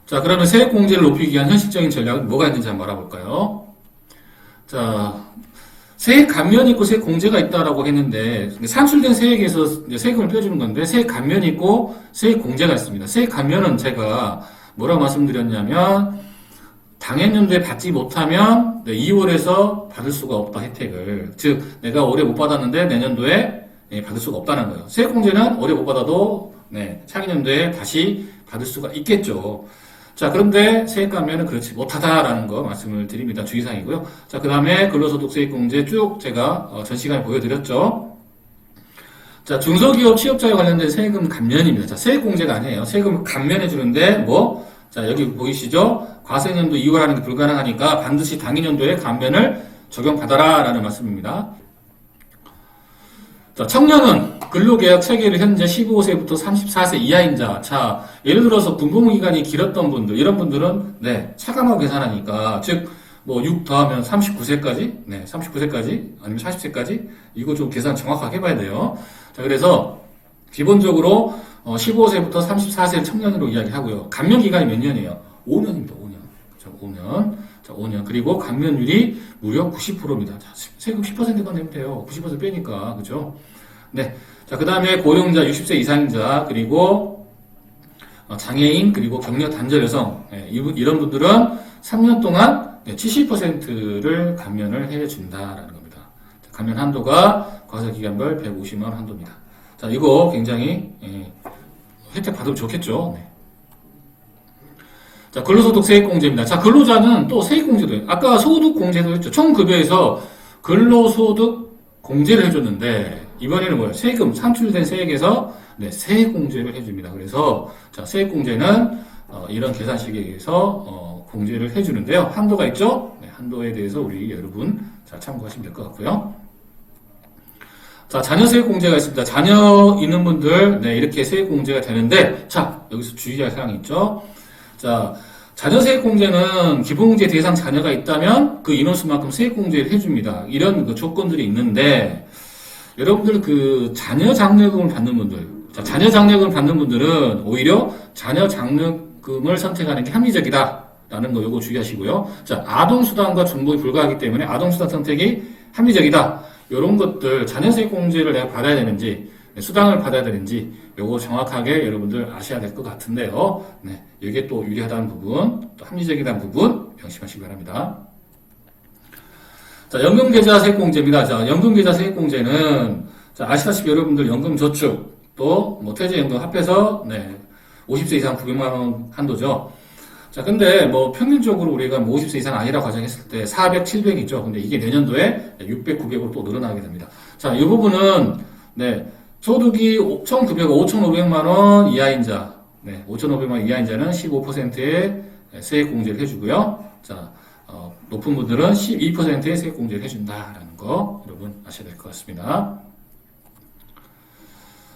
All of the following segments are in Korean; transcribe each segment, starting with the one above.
자, 그러면 세액공제를 높이기 위한 현실적인 전략은 뭐가 있는지 한번 알아볼까요? 자, 세액 감면이 있고 세액 공제가 있다라고 했는데, 산출된 세액에서 세금을 빼주는 건데, 세액 감면이 있고 세액 공제가 있습니다. 세액 감면은 제가 뭐라고 말씀드렸냐면, 당해년도에 받지 못하면 2월에서 받을 수가 없다, 혜택을. 즉, 내가 올해 못 받았는데 내년도에 받을 수가 없다는 거예요. 세액 공제는 올해 못 받아도 차기년도에 다시 받을 수가 있겠죠. 자, 그런데 세액 감면은 그렇지 못하다라는 거 말씀을 드립니다. 주의사항이고요. 자, 그 다음에 근로소득세액공제 쭉 제가 전 시간에 보여드렸죠. 자, 중소기업 취업자에 관련된 세금 감면입니다. 자, 세액공제가 아니에요. 세금을 감면해주는데 자, 여기 보이시죠? 과세년도 2월 하는 게 불가능하니까 반드시 당해년도에 감면을 적용받아라 라는 말씀입니다. 자, 청년은 근로계약 체계를 현재 15세부터 34세 이하인 자. 자, 예를 들어서 군복무기간이 길었던 분들, 이런 분들은, 차감하고 계산하니까, 즉, 6 더하면 39세까지, 39세까지, 아니면 40세까지, 이거 좀 계산 정확하게 해봐야 돼요. 자, 그래서, 기본적으로, 15세부터 34세 청년으로 이야기하고요. 감면기간이 몇 년이에요? 5년입니다, 5년. 그죠, 5년. 자, 5년. 그리고 감면율이 무려 90%입니다. 자, 세금 10%만 내면 돼요. 90% 빼니까. 그죠? 네. 자, 그 다음에 고용자 60세 이상자, 그리고 장애인, 그리고 격려 단절 여성. 이런 분들은 3년 동안 70%를 감면을 해준다라는 겁니다. 자, 감면 한도가 과세기간별 150만원 한도입니다. 자, 이거 굉장히, 혜택 받으면 좋겠죠. 네. 자, 근로소득 세액공제입니다. 자, 근로자는 또 세액공제도 해요. 아까 소득공제도 했죠. 총급여에서 근로소득 공제를 해줬는데, 이번에는 뭐예요? 세금, 산출된 세액에서, 세액공제를 해줍니다. 그래서, 자, 세액공제는, 이런 계산식에 의해서, 공제를 해주는데요. 한도가 있죠? 한도에 대해서 우리 여러분 잘 참고하시면 될 것 같고요. 자, 자녀 세액공제가 있습니다. 자녀 있는 분들, 이렇게 세액공제가 되는데, 자, 여기서 주의할 사항이 있죠? 자, 자녀 세액공제는 기본공제 대상 자녀가 있다면 그 인원수만큼 세액공제를 해줍니다. 이런 그 조건들이 있는데, 여러분들 그 자녀 장려금을 받는 분들, 자, 자녀 장려금을 받는 분들은 오히려 자녀 장려금을 선택하는 게 합리적이다. 라는 거 요거 주의하시고요. 자, 아동수당과 중복이 불가하기 때문에 아동수당 선택이 합리적이다. 요런 것들, 자녀 세액공제를 내가 받아야 되는지, 수당을 받아야 되는지, 요거 정확하게 여러분들 아셔야 될 것 같은데요. 이게 또 유리하다는 부분, 또 합리적이다는 부분, 명심하시기 바랍니다. 자, 연금계좌 세액공제입니다. 자, 연금계좌 세액공제는, 자, 아시다시피 여러분들 연금저축, 또, 퇴직연금 합해서, 50세 이상 900만원 한도죠. 자, 근데 평균적으로 우리가 50세 이상 아니라고 가정했을 때 400, 700이죠. 근데 이게 내년도에 600, 900으로 또 늘어나게 됩니다. 자, 이 부분은, 소득이 1,900, 5,500만원 이하인 자, 5,500만원 이하인 자는 15%의 세액공제를 해주고요. 자, 높은 분들은 12%의 세액공제를 해준다라는 거 여러분 아셔야 될 것 같습니다.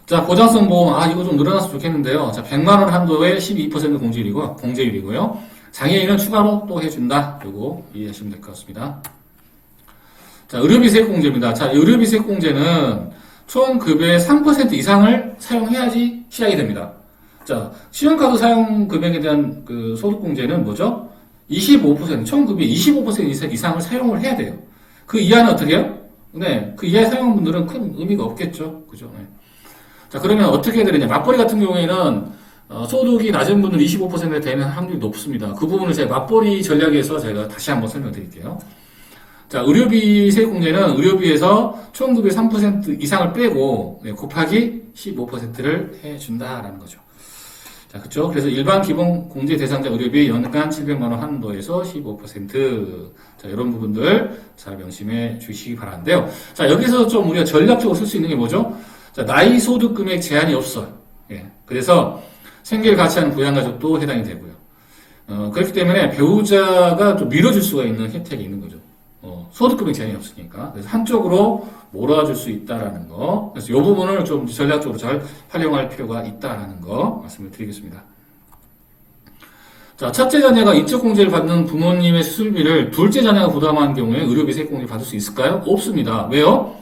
자, 보장성 보험, 이거 좀 늘어났으면 좋겠는데요. 자, 100만원 한도에 12% 공제율이고요. 장애인은 추가로 또 해준다. 요거 이해하시면 될 것 같습니다. 자, 의료비 세액공제입니다. 자, 의료비 세액공제는 총 급여의 3% 이상을 사용해야지 시작이 됩니다. 자, 신용카드 사용 금액에 대한 그 소득공제는 뭐죠? 25%, 총 급여의 25% 이상을 사용을 해야 돼요. 그 이하는 어떻게 해요? 그 이하에 사용한 분들은 큰 의미가 없겠죠. 그죠? 자, 그러면 어떻게 해야 되느냐. 맞벌이 같은 경우에는, 소득이 낮은 분들 25% 되는 확률이 높습니다. 그 부분을 제가 맞벌이 전략에서 제가 다시 한번 설명드릴게요. 자, 의료비 세액공제는 의료비에서 총급의 3% 이상을 빼고, 곱하기 15%를 해준다라는 거죠. 자, 그쵸? 그래서 일반 기본 공제 대상자 의료비 연간 700만원 한도에서 15%. 자, 이런 부분들 잘 명심해 주시기 바라는데요. 자, 여기서 좀 우리가 전략적으로 쓸 수 있는 게 뭐죠? 자, 나이 소득 금액 제한이 없어요. 그래서 생계를 같이 하는 부양가족도 해당이 되고요. 그렇기 때문에 배우자가 좀 밀어줄 수가 있는 혜택이 있는 거죠. 소득 금액 제한이 없으니까. 그래서 한쪽으로 몰아줄 수 있다라는 거. 그래서 이 부분을 좀 전략적으로 잘 활용할 필요가 있다라는 거 말씀을 드리겠습니다. 자, 첫째 자녀가 인적공제를 받는 부모님의 수술비를 둘째 자녀가 부담하는 경우에 의료비 세액공제 받을 수 있을까요? 없습니다. 왜요?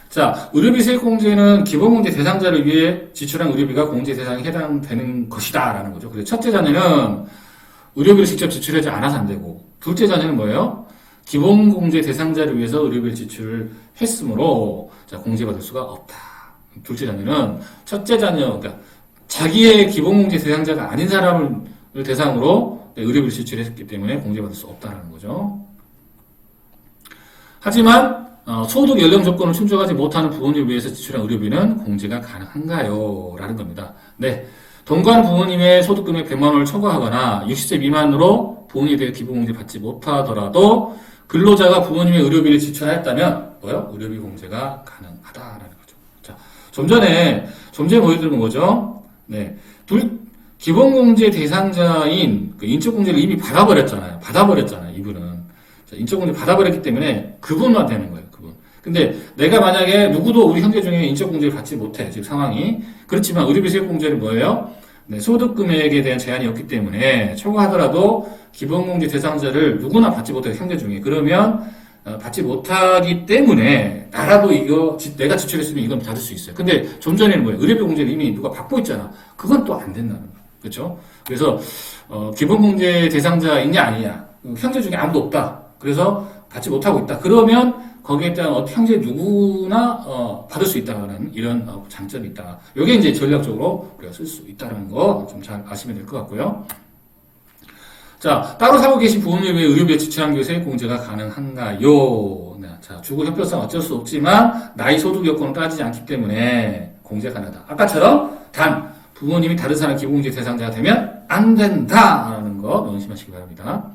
자, 의료비 세액공제는 기본공제 대상자를 위해 지출한 의료비가 공제 대상에 해당되는 것이다 라는 거죠. 그래서 첫째 자녀는 의료비를 직접 지출하지 않아서 안 되고, 둘째 자녀는 뭐예요? 기본공제 대상자를 위해서 의료비를 지출을 했으므로 자, 공제받을 수가 없다. 둘째 자녀는 첫째 자녀, 그러니까 자기의 기본공제 대상자가 아닌 사람을 대상으로 의료비를 지출했기 때문에 공제받을 수 없다는 거죠. 하지만 소득 연령 조건을 충족하지 못하는 부모님을 위해서 지출한 의료비는 공제가 가능한가요? 라는 겁니다. 네. 동거하는 부모님의 소득 금액 100만 원을 초과하거나 60세 미만으로 부모님에 대해 기본공제 받지 못하더라도 근로자가 부모님의 의료비를 지출하였다면 뭐요? 의료비 공제가 가능하다라는 거죠. 자, 좀 전에 뭐 들은 거죠? 네. 기본공제 대상자인 그 인적공제를 이미 받아버렸잖아요. 이분은. 자, 인적공제 받아버렸기 때문에 그분만 되는 거예요. 그분. 근데 내가 만약에 누구도 우리 형제 중에 인적공제를 받지 못해. 지금 상황이. 그렇지만 의료비 세액공제는 뭐예요? 네, 소득금액에 대한 제한이 없기 때문에 초과하더라도 기본공제 대상자를 누구나 받지 못해요. 형제 중에. 그러면 받지 못하기 때문에 나라도 이거 내가 지출했으면 이건 받을 수 있어요. 근데 좀 전에는 뭐예요? 의료비 공제를 이미 누가 받고 있잖아. 그건 또 안 된다는 거예요. 그렇죠? 그래서 기본공제 대상자 있냐 아니냐. 형제 중에 아무도 없다. 그래서 받지 못하고 있다. 그러면 거기에 따른 형제 누구나 받을 수 있다는 이런 장점이 있다. 이게 이제 전략적으로 우리가 쓸 수 있다는 거 좀 잘 아시면 될 것 같고요. 자, 따로 살고 계신 부모님의 의료비에 지출한 경우 세액공제가 가능한가요? 네, 자, 주거 형편상 어쩔 수 없지만 나이 소득 여건을 따지지 않기 때문에 공제가 가능하다. 아까처럼 단 부모님이 다른 사람 기본공제 대상자가 되면 안 된다라는 거 명심하시기 바랍니다.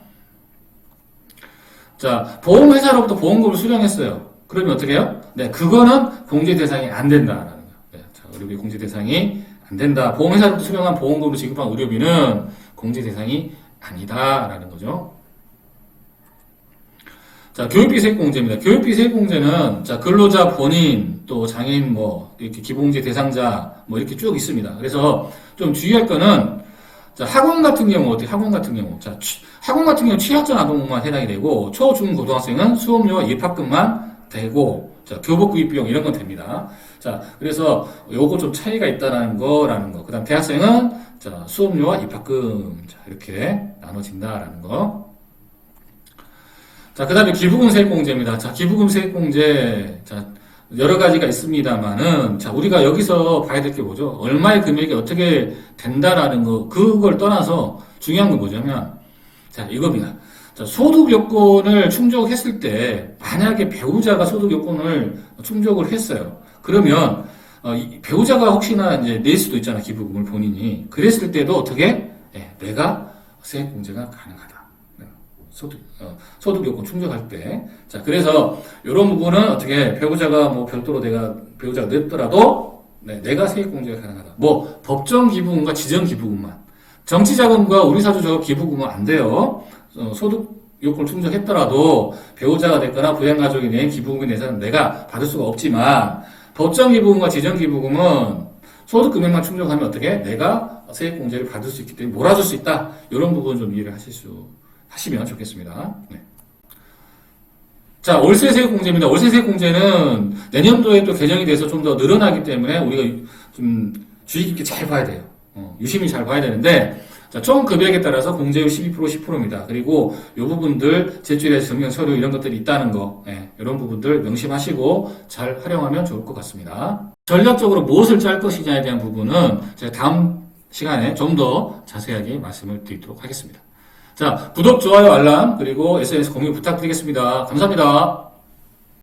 자, 보험회사로부터 보험금을 수령했어요. 그러면 어떻게 해요? 네, 그거는 공제 대상이 안 된다라는 거예요. 네, 자, 의료비 공제 대상이 안 된다. 보험회사로부터 수령한 보험금으로 지급한 의료비는 공제 대상이 아니다라는 거죠. 자, 교육비 세액공제입니다. 교육비 세액공제는 자, 근로자 본인 또 장애인 뭐 이렇게 기본공제 대상자 뭐 이렇게 쭉 있습니다. 그래서 좀 주의할 거는 자, 학원 같은 경우 어떻게 학원 같은 경우 자, 학원 같은 경우 취약전 아동만 해당이 되고 초, 중, 고등학생은 수업료와 입학금만 되고 자, 교복 구입 비용 이런 건 됩니다. 자, 그래서 요거 좀 차이가 있다는 거라는 거. 그다음 대학생은 자, 수업료와 입학금 자, 이렇게 나눠진다라는 거. 자, 그다음에 기부금 세액공제입니다. 자, 기부금 세액공제 자, 여러 가지가 있습니다만은 자, 우리가 여기서 봐야 될 게 뭐죠? 얼마의 금액이 어떻게 된다라는 거 그걸 떠나서 중요한 건 뭐냐면 자, 이겁니다. 자, 소득 요건을 충족했을 때 만약에 배우자가 소득 요건을 충족을 했어요. 그러면 배우자가 혹시나 이제 낼 수도 있잖아, 기부금을 본인이. 그랬을 때도 어떻게? 네, 내가 세액공제가 가능하다. 네, 소득 요건 충족할 때. 자, 그래서 이런 부분은 어떻게 배우자가 뭐 별도로 배우자가 냈더라도 네, 내가 세액공제가 가능하다. 뭐 법정 기부금과 지정 기부금만. 정치자금과 우리사주자금 기부금은 안 돼요. 소득 요건을 충족했더라도 배우자가 됐거나 부양가족이 낸 기부금에 대해서는 내가 받을 수가 없지만 법정 기부금과 지정 기부금은 소득 금액만 충족하면 어떻게? 내가 세액공제를 받을 수 있기 때문에 몰아줄 수 있다. 이런 부분 좀 이해를 하시면 좋겠습니다. 네. 자, 월세 세액공제입니다. 월세 세액공제는 내년도에 또 개정이 돼서 좀 더 늘어나기 때문에 우리가 좀 주의 깊게 잘 봐야 돼요. 유심히 잘 봐야 되는데, 자, 총 금액에 따라서 공제율 12%, 10%입니다. 그리고 이 부분들 제출의 증명 서류 이런 것들이 있다는 거, 이런 부분들 명심하시고 잘 활용하면 좋을 것 같습니다. 전략적으로 무엇을 짤 것이냐에 대한 부분은 제가 다음 시간에 좀 더 자세하게 말씀을 드리도록 하겠습니다. 자, 구독, 좋아요, 알람, 그리고 SNS 공유 부탁드리겠습니다. 감사합니다.